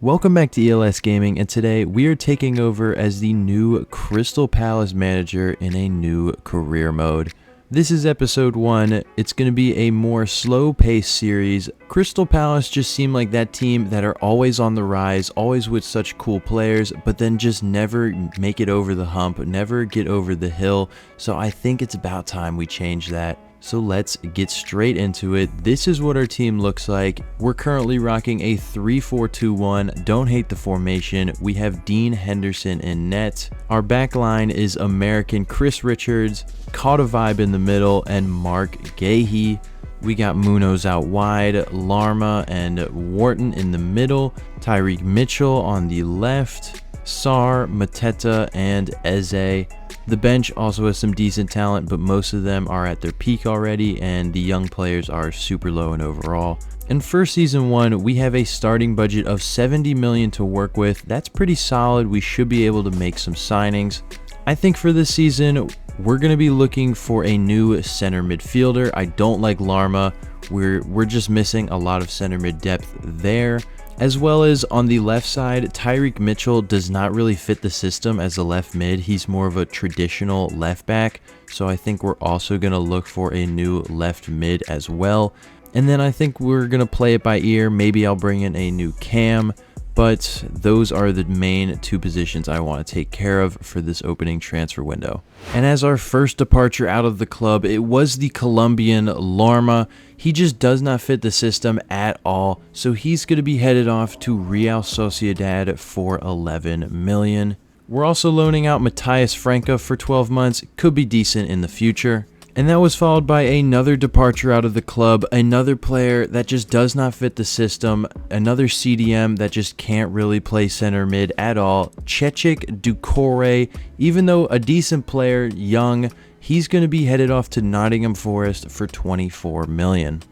Welcome back to ELS Gaming, and today we are taking over as the new Crystal Palace manager in a new career mode. This is episode 1. It's going to be a more slow-paced series. Crystal Palace just seem like that team that are always on the rise, always with such cool players, but then just never make it over the hump, never get over the hill. So I think it's about time we change that. So let's get straight into it. This is what our team looks like. We're currently rocking a 3-4-2-1. Don't hate the formation. We have Dean Henderson in net. Our back line is American Chris Richards, Caught a Vibe in the middle, and Mark Gahey. We got Munoz out wide, Larma and Wharton in the middle, Tyreek Mitchell on the left, Sar, Mateta, and Eze. The bench also has some decent talent, but most of them are at their peak already, and the young players are super low in overall. And for season 1, we have a starting budget of $70 million to work with. That's pretty solid. We should be able to make some signings. I think for this season, we're going to be looking for a new center midfielder. I don't like Larma. We're just missing a lot of center mid depth there. As well as on the left side, Tyreek Mitchell does not really fit the system as a left mid. He's more of a traditional left back. So I think we're also going to look for a new left mid as well. And then I think we're going to play it by ear. Maybe I'll bring in a new cam. But those are the main two positions I want to take care of for this opening transfer window. And as our first departure out of the club, it was the Colombian Larma. He just does not fit the system at all, so he's going to be headed off to Real Sociedad for $11 million. We're also loaning out Matthias Franca for 12 months, could be decent in the future. And that was followed by another departure out of the club, another player that just does not fit the system, another CDM that just can't really play center mid at all. Chechik Doucouré, even though a decent player, young, he's going to be headed off to Nottingham Forest for $24 million.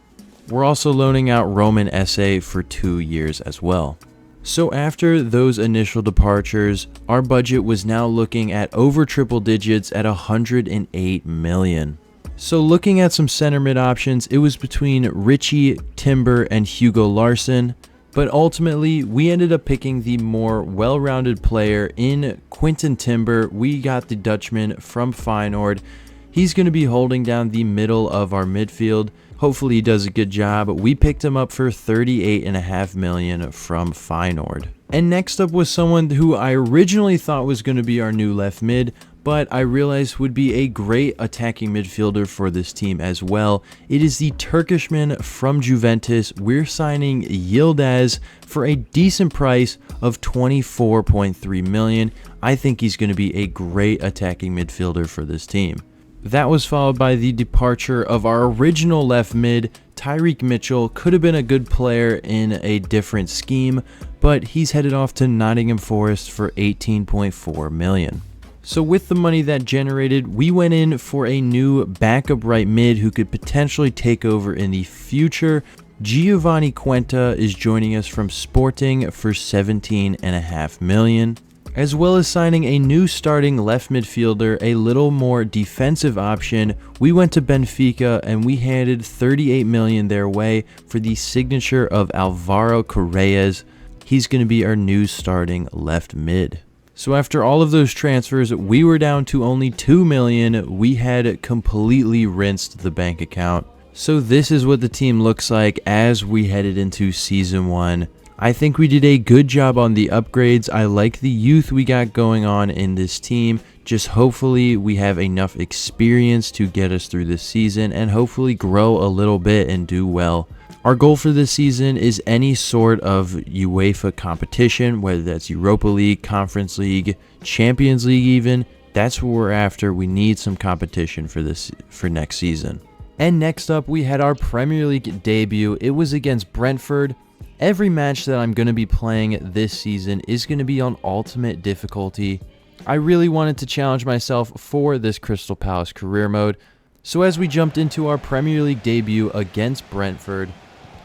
We're also loaning out Roman Esse for 2 years as well. So after those initial departures, our budget was now looking at over triple digits at $108 million. So looking at some center mid options, it was between Richie, Timber, and Hugo Larsson. But ultimately, we ended up picking the more well-rounded player in Quinten Timber. We got the Dutchman from Feyenoord. He's going to be holding down the middle of our midfield. Hopefully he does a good job. We picked him up for $38.5 million from Feyenoord. And next up was someone who I originally thought was going to be our new left mid, but I realized would be a great attacking midfielder for this team as well. It is the Turkishman from Juventus. We're signing Yildiz for a decent price of $24.3 million. I think he's going to be a great attacking midfielder for this team. That was followed by the departure of our original left mid. Tyreek Mitchell could have been a good player in a different scheme, but he's headed off to Nottingham Forest for $18.4 million. So with the money that generated, we went in for a new backup right mid who could potentially take over in the future. Giovanni Cuenta is joining us from Sporting for $17.5 million. As well as signing a new starting left midfielder, a little more defensive option. We went to Benfica and we handed $38 million their way for the signature of Alvaro Correas. He's going to be our new starting left mid. So after all of those transfers, we were down to only $2 million. We had completely rinsed the bank account. So this is what the team looks like as we headed into season 1. I think we did a good job on the upgrades. I like the youth we got going on in this team. Just hopefully we have enough experience to get us through this season and hopefully grow a little bit and do well. Our goal for this season is any sort of UEFA competition, whether that's Europa League, Conference League, Champions League even. That's what we're after. We need some competition for next season. And next up, we had our Premier League debut. It was against Brentford. Every match that I'm going to be playing this season is going to be on ultimate difficulty. I really wanted to challenge myself for this Crystal Palace career mode. So as we jumped into our Premier League debut against Brentford,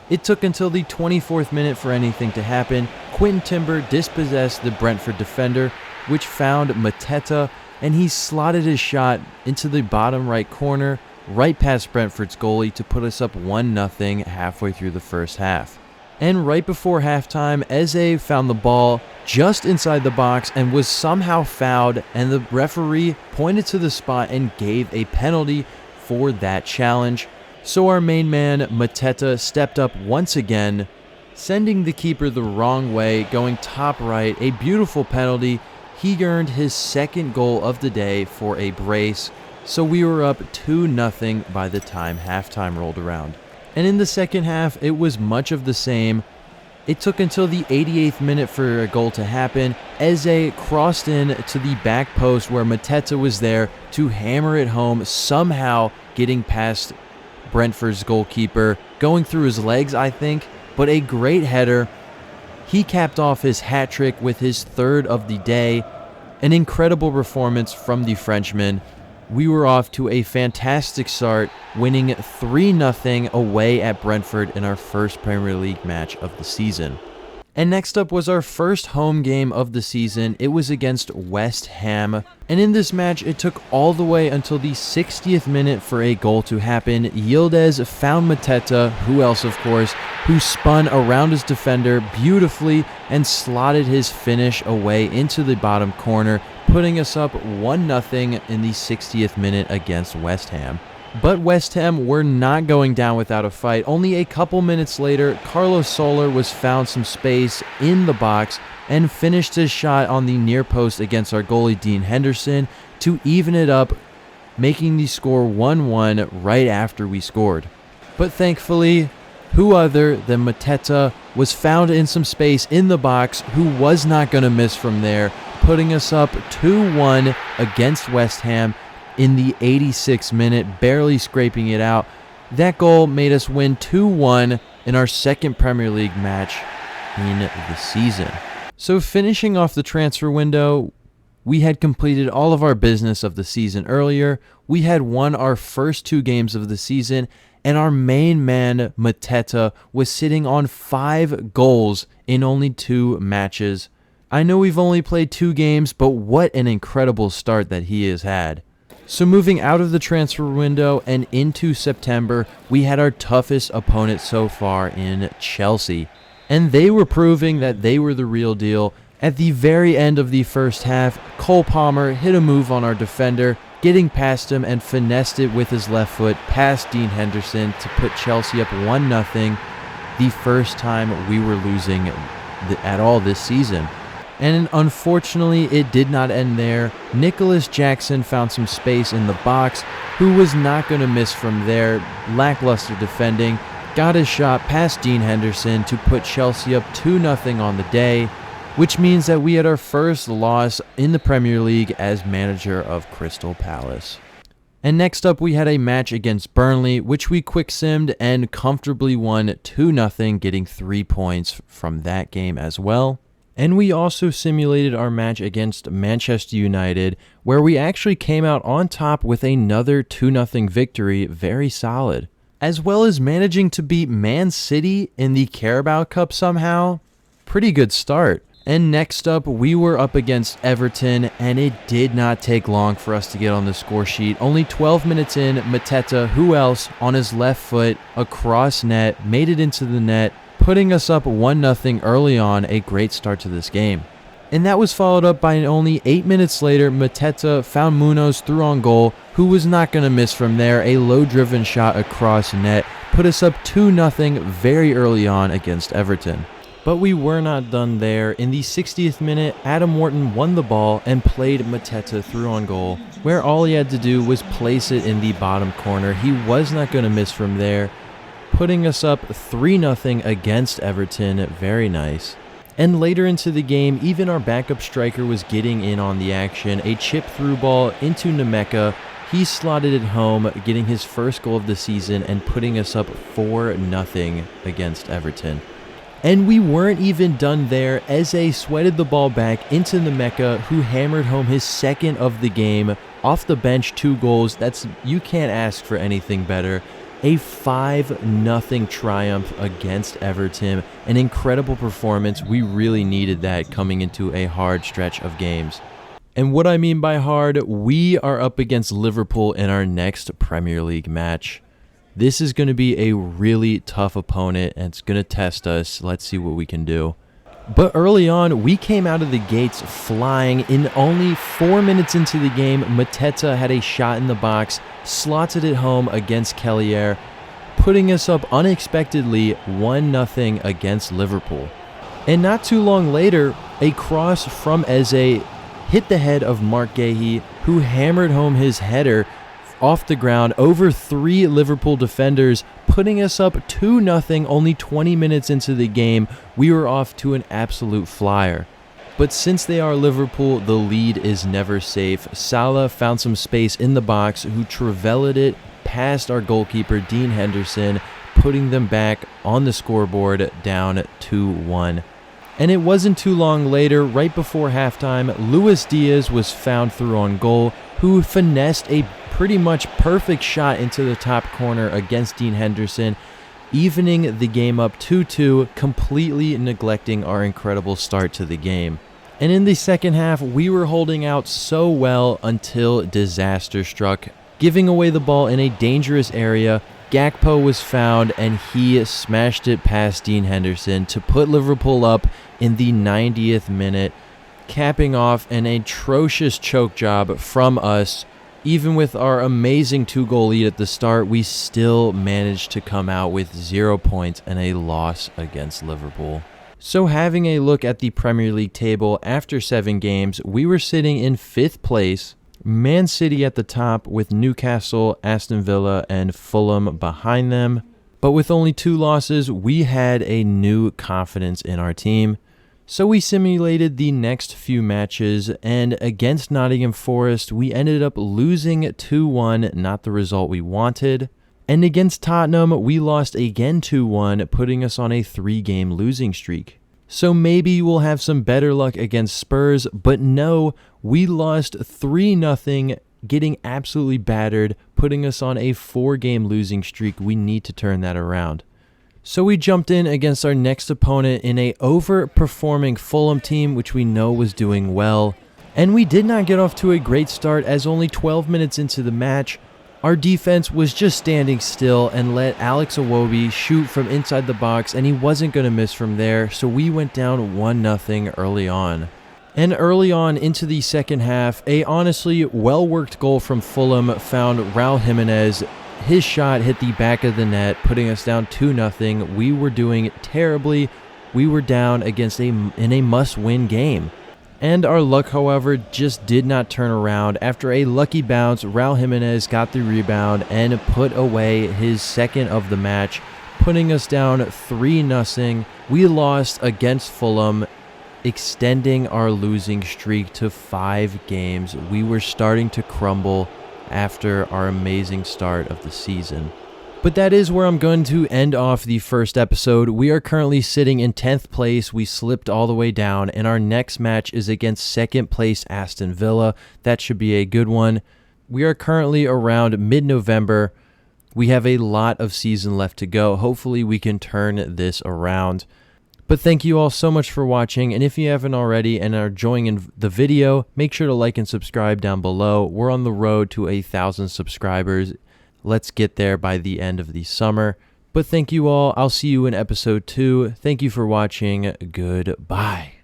it took until the 24th minute for anything to happen. Quinten Timber dispossessed the Brentford defender, which found Mateta, and he slotted his shot into the bottom right corner, right past Brentford's goalie to put us up 1-0 halfway through the first half. And right before halftime, Eze found the ball just inside the box and was somehow fouled, and the referee pointed to the spot and gave a penalty for that challenge. So our main man, Mateta, stepped up once again, sending the keeper the wrong way, going top right, a beautiful penalty. He earned his second goal of the day for a brace, so we were up 2-0 by the time halftime rolled around. And in the second half, it was much of the same. It took until the 88th minute for a goal to happen. Eze crossed in to the back post where Mateta was there to hammer it home, somehow getting past Brentford's goalkeeper, going through his legs, I think, but a great header. He capped off his hat trick with his third of the day. An incredible performance from the Frenchman. We were off to a fantastic start, winning 3-0 away at Brentford in our first Premier League match of the season. And next up was our first home game of the season. It was against West Ham. And in this match, it took all the way until the 60th minute for a goal to happen. Yildiz found Mateta, who else of course, who spun around his defender beautifully and slotted his finish away into the bottom corner, putting us up 1-0 in the 60th minute against West Ham. But West Ham were not going down without a fight. Only a couple minutes later, Carlos Soler was found some space in the box and finished his shot on the near post against our goalie Dean Henderson to even it up, making the score 1-1 right after we scored. But thankfully, who other than Mateta was found in some space in the box, who was not going to miss from there, putting us up 2-1 against West Ham in the 86th minute, barely scraping it out. That goal made us win 2-1 in our second Premier League match in the season. So finishing off the transfer window, we had completed all of our business of the season earlier. We had won our first 2 games of the season, and our main man, Mateta, was sitting on 5 goals in only 2 matches. I know we've only played 2 games, but what an incredible start that he has had. So moving out of the transfer window and into September, we had our toughest opponent so far in Chelsea. And they were proving that they were the real deal. At the very end of the first half, Cole Palmer hit a move on our defender, getting past him and finessed it with his left foot past Dean Henderson to put Chelsea up 1-0, the first time we were losing at all this season. And unfortunately, it did not end there. Nicholas Jackson found some space in the box, who was not going to miss from there. Lackluster defending, got his shot past Dean Henderson to put Chelsea up 2-0 on the day, which means that we had our first loss in the Premier League as manager of Crystal Palace. And next up, we had a match against Burnley, which we quick-simmed and comfortably won 2-0, getting 3 points from that game as well. And we also simulated our match against Manchester United, where we actually came out on top with another 2-0 victory, very solid. As well as managing to beat Man City in the Carabao Cup somehow. Pretty good start. And next up, we were up against Everton, and it did not take long for us to get on the score sheet. Only 12 minutes in, Mateta, who else, on his left foot, across net, made it into the net, putting us up 1-0 early on, a great start to this game. And that was followed up by only 8 minutes later, Mateta found Munoz through on goal, who was not going to miss from there. A low-driven shot across net put us up 2-0 very early on against Everton. But we were not done there. In the 60th minute, Adam Wharton won the ball and played Mateta through on goal, where all he had to do was place it in the bottom corner. He was not going to miss from there, putting us up 3-0 against Everton. Very nice. And later into the game, even our backup striker was getting in on the action. A chip through ball into Nemeka. He slotted it home, getting his first goal of the season and putting us up 4-0 against Everton. And we weren't even done there. Eze sweated the ball back into Nemeka, who hammered home his second of the game. Off the bench, 2 goals. You can't ask for anything better. A 5-0 triumph against Everton. An incredible performance. We really needed that coming into a hard stretch of games. And what I mean by hard, we are up against Liverpool in our next Premier League match. This is going to be a really tough opponent, and it's going to test us. Let's see what we can do. But early on, we came out of the gates flying. In only 4 minutes into the game, Mateta had a shot in the box, slotted it home against Kellier, putting us up unexpectedly 1-0 against Liverpool. And not too long later, a cross from Eze hit the head of Mark Gahey, who hammered home his header off the ground over 3 Liverpool defenders, putting us up 2-0 only 20 minutes into the game. We were off to an absolute flyer. But since they are Liverpool, the lead is never safe. Salah found some space in the box, who trivelled it past our goalkeeper Dean Henderson, putting them back on the scoreboard down 2-1. And it wasn't too long later, right before halftime, Luis Diaz was found through on goal, who finessed a pretty much perfect shot into the top corner against Dean Henderson, evening the game up 2-2, completely neglecting our incredible start to the game. And in the second half, we were holding out so well until disaster struck. Giving away the ball in a dangerous area, Gakpo was found and he smashed it past Dean Henderson to put Liverpool up in the 90th minute, capping off an atrocious choke job from us. Even with our amazing 2-goal lead at the start, we still managed to come out with 0 points and a loss against Liverpool. So having a look at the Premier League table after 7 games, we were sitting in 5th place, Man City at the top with Newcastle, Aston Villa, and Fulham behind them. But with only 2 losses, we had a new confidence in our team. So we simulated the next few matches, and against Nottingham Forest, we ended up losing 2-1, not the result we wanted. And against Tottenham, we lost again 2-1, putting us on a 3-game losing streak. So maybe we'll have some better luck against Spurs, but no, we lost 3-0, getting absolutely battered, putting us on a 4-game losing streak. We need to turn that around. So we jumped in against our next opponent in a overperforming Fulham team, which we know was doing well. And we did not get off to a great start, as only 12 minutes into the match, our defense was just standing still and let Alex Iwobi shoot from inside the box, and he wasn't going to miss from there, so we went down 1-0 early on. And early on into the second half, a honestly well-worked goal from Fulham found Raul Jimenez. His shot hit the back of the net, putting us down 2-0. We were doing terribly. We were down against in a must-win game. And our luck, however, just did not turn around. After a lucky bounce, Raul Jimenez got the rebound and put away his second of the match, putting us down 3-0. We lost against Fulham, extending our losing streak to 5 games. We were starting to crumble after our amazing start of the season. But that is where I'm going to end off the first episode. We are currently sitting in 10th place. We slipped all the way down, and our next match is against second place Aston Villa. That should be a good one. We are currently around mid-November. We have a lot of season left to go. Hopefully we can turn this around. But thank you all so much for watching, and if you haven't already and are enjoying the video, make sure to like and subscribe down below. We're on the road to 1,000 subscribers. Let's get there by the end of the summer. But thank you all. I'll see you in episode 2. Thank you for watching. Goodbye.